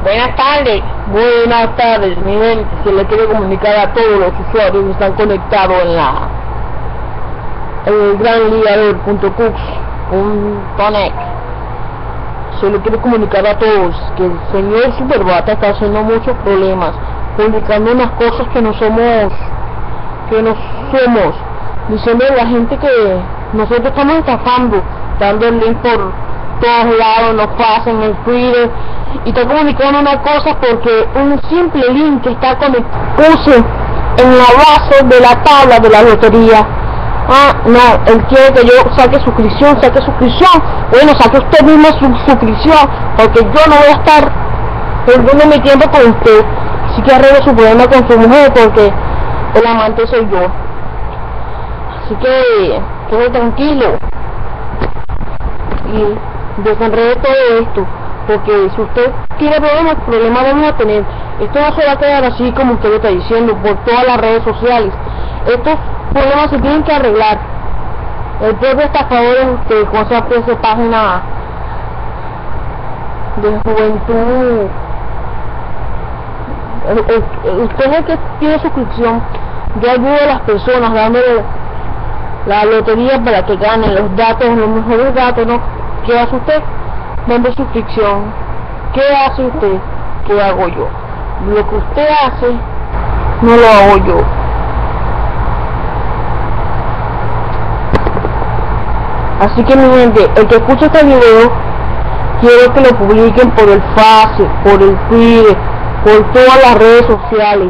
Buenas tardes, mi gente. Se le quiere comunicar a todos los usuarios que están conectados en el granligador.cux.net. Se le quiere comunicar a todos que el señor Superbata está haciendo muchos problemas, publicando unas cosas que no somos, diciendo a la gente que nosotros estamos estafando, dando el link por todos lados, nos pasan el Twitter, y está comunicando una cosa porque un simple link que está puse en la base de la tabla de la lotería. No, él quiere que yo saque suscripción. Bueno, saque usted mismo su suscripción, porque yo no voy a estar perdiendo mi tiempo con usted. Así que arregle su problema con su mujer, porque el amante soy yo. Así que quede tranquilo y desenrede todo esto, porque si usted tiene problemas vamos a tener. Esto no se va a quedar así como usted lo está diciendo por todas las redes sociales. Estos problemas se tienen que arreglar. El propio estafador es usted, con esa página de juventud. Usted es el que tiene suscripción. Yo ayudo a las personas dándole la lotería para que ganen los datos, los mejores datos, ¿no? ¿Qué hace usted? Dando suscripción. ¿Qué hace usted? ¿Qué hago yo? Lo que usted hace no lo hago yo. Así que mi gente, el que escucha este video, quiero que lo publiquen por el Facebook, por el Twitter, por todas las redes sociales,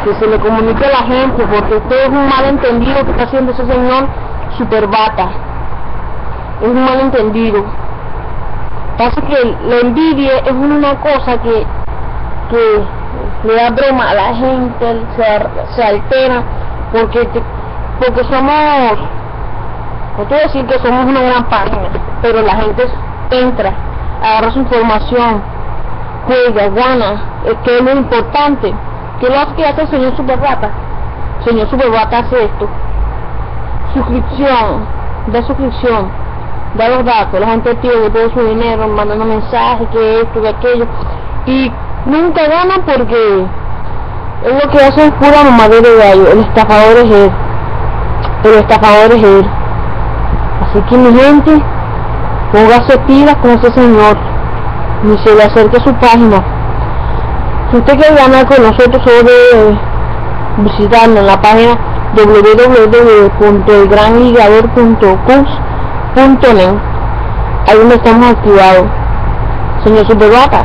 que se le comunique a la gente, porque esto es un malentendido que está haciendo ese señor Superbata. Es un malentendido. Pasa que la envidia es una cosa que le da broma a la gente, se altera, porque somos, no quiero decir que somos una gran página, pero la gente entra, agarra su información, juega, gana, que es lo importante. ¿Qué es lo que hace el señor Superbata? El señor Superbata hace esto: suscripción, da los datos, la gente pierde todo su dinero, mandando mensajes, que esto, que aquello, y nunca ganan porque es lo que hace es pura mamadera de gallo. El estafador es él. Así que mi gente, póngase pilas con ese señor, ni se le acerque a su página. Si usted quiere ganar con nosotros, solo debe visitarnos en la página www.elgranligador.cux.net. ahí donde estamos activados. Señor Superbata,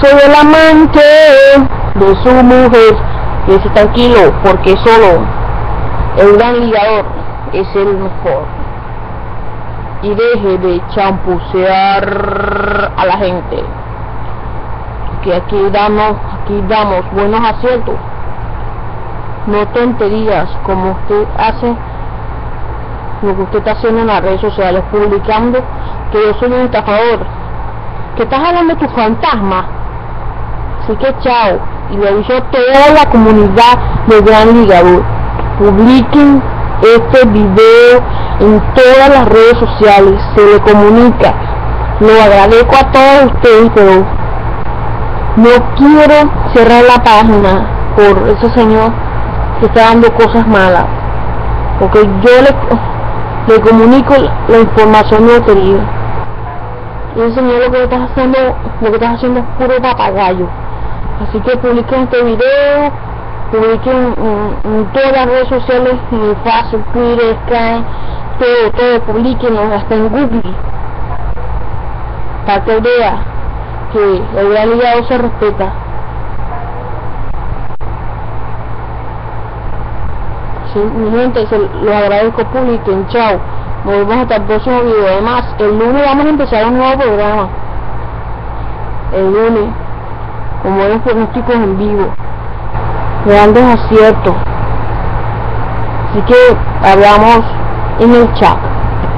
soy el amante de su mujer. Quédese tranquilo, porque solo el Gran Ligador es el mejor. Y deje de champucear a la gente, que aquí damos buenos aciertos, no tonterías como usted hace, lo que usted está haciendo en las redes sociales, publicando que yo soy un estafador, que estás hablando de tu fantasma. Así que chao, y le aviso a toda la comunidad del Gran Ligador: publiquen este video en todas las redes sociales, se le comunica. Lo agradezco a todos ustedes, pero no quiero cerrar la página por ese señor que está dando cosas malas, porque yo le comunico la información de lotería, y el señor lo que estás haciendo es puro papagayo. Así que publiquen este video, publiquen en todas las redes sociales, en Facebook, Twitter, Skype, todo, publiquenlo, hasta en Google, para que vea que el Gran Ligador se respeta. Sí, mi gente, se lo agradezco, publiquen, chao, nos vemos hasta el próximo video. Además, el lunes vamos a empezar un nuevo programa, el lunes, con buenos pronósticos en vivo, grandes aciertos. Así que hablamos en el chat.